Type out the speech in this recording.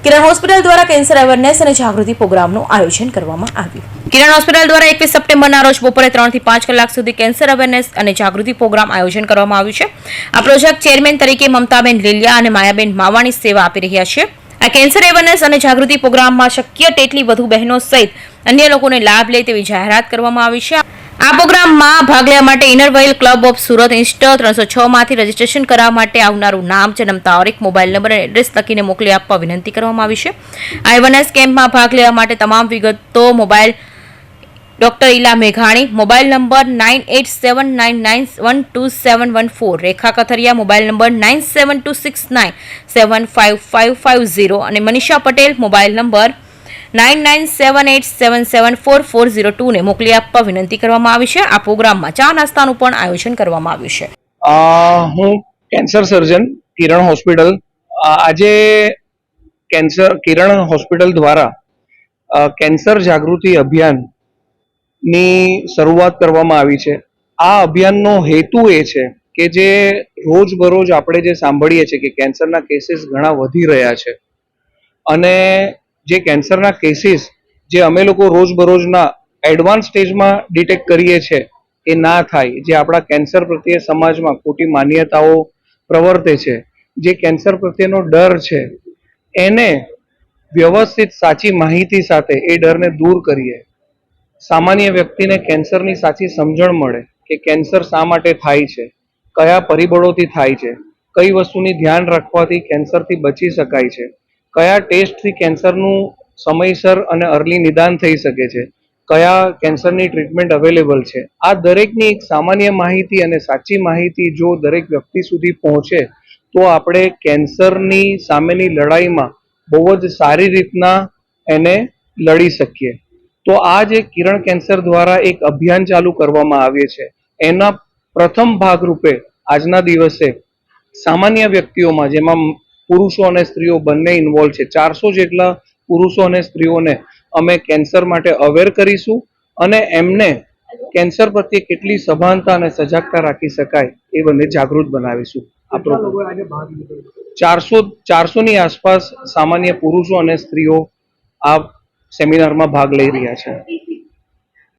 કિરણ hospital દ્વારા cancer awareness અને જાગૃતિ પ્રોગ્રામનું આયોજન કરવામાં આવ્યું। કિરણ હોસ્પિટલ દ્વારા 21 સપ્ટેમ્બરના રોજ બપોરે 3 થી 5 કલાક સુધી કેન્સર અવેરનેસ અને જાગૃતિ પ્રોગ્રામ આયોજન કરવામાં આવ્યું છે। આ પ્રોજેક્ટ ચેરમેન તરીકે મમતાબેન લીલિયા અને માયાબેન માવાણી સેવા આપી રહ્યા છે। આ કેન્સર અવેરનેસ અને જાગૃતિ પ્રોગ્રામમાં શક્ય તેટલી વધુ બહેનો સહિત અન્ય લોકોને લાભ લે તેવી જાહેરાત કરવામાં આવી છે। આ પ્રોગ્રામમાં ભાગ લેવા માટે Inner Wheel club of Surat Insta 306 માંથી રજીસ્ટ્રેશન કરાવવા માટે આવનારું નામ, જન્મ તારીખ, મોબાઈલ નંબર અને એડ્રેસ લખીને મોકલી આપવા વિનંતી કરવામાં આવી છે। આ અવેરનેસ કેમ્પમાં ભાગ લેવા માટે તમામ વિગતો મોબાઈલ ડોક્ટર ઈલા મેઘાણી, મોબાઈલ નંબર 9879912714, રેખા કથરિયા, મોબાઈલ નંબર 9726975550 અને મનીષા પટેલ, મોબાઈલ નંબર 9978774402 ને મોકલી આપવા વિનંતી કરવામાં આવી છે। આ પ્રોગ્રામમાં ચા નાસ્તાનું પણ આયોજન કરવામાં આવ્યું છે। હું કેન્સર સર્જન કિરણ હોસ્પિટલ આજે કિરણ હોસ્પિટલ દ્વારા કેન્સર જાગૃતિ અભિયાનની શરૂઆત કરવામાં આવી છે। આ અભિયાનનો હેતુ એ છે કે જે રોજબરોજ આપણે જે સાંભળીએ છીએ કે કેન્સરના કેસીસ ઘણા વધી રહ્યા છે અને જે કેન્સરના કેસીસ જે અમે લોકો રોજબરોજના એડવાન્સ સ્ટેજમાં ડિટેક્ટ કરીએ છીએ એ ના થાય, જે આપણા કેન્સર પ્રત્યે સમાજમાં ખોટી માન્યતાઓ પ્રવર્તે છે, જે કેન્સર પ્રત્યેનો ડર છે એને વ્યવસ્થિત સાચી માહિતી સાથે એ ડરને દૂર કરીએ, સામાન્ય વ્યક્તિને કેન્સરની સાચી સમજણ મળે કે કેન્સર શા માટે થાય છે, કયા પરિબળોથી થાય છે, કઈ વસ્તુની ધ્યાન રાખવાથી કેન્સરથી બચી શકાય છે, કયા ટેસ્ટથી કેન્સરનું સમયસર અને અર્લી નિદાન થઈ શકે છે, કયા કેન્સરની ટ્રીટમેન્ટ અવેલેબલ છે, આ દરેકની એક સામાન્ય માહિતી અને સાચી માહિતી જો દરેક વ્યક્તિ સુધી પહોંચે તો આપણે કેન્સરની સામેની લડાઈમાં બહુ જ સારી રીતના એને લડી શકીએ। તો આ જે કિરણ કેન્સર દ્વારા એક અભિયાન ચાલુ કરવામાં આવ્યું છે એના પ્રથમ ભાગરૂપે આજના દિવસે સામાન્ય વ્યક્તિઓમાં, જેમાં પુરુષો અને સ્ત્રીઓ બંને ઇન્વોલ્વ છે, 400 જેટલા પુરુષો અને સ્ત્રીઓને અમે કેન્સર માટે અવેર કરીશું અને એમને કેન્સર પ્રત્યે કેટલી સભાનતા અને સજાગતા રાખી શકાય એ બંને જાગૃત બનાવીશું। 400ની આસપાસ સામાન્ય પુરુષો અને સ્ત્રીઓ આ સેમિનારમાં ભાગ લઈ રહ્યા છે।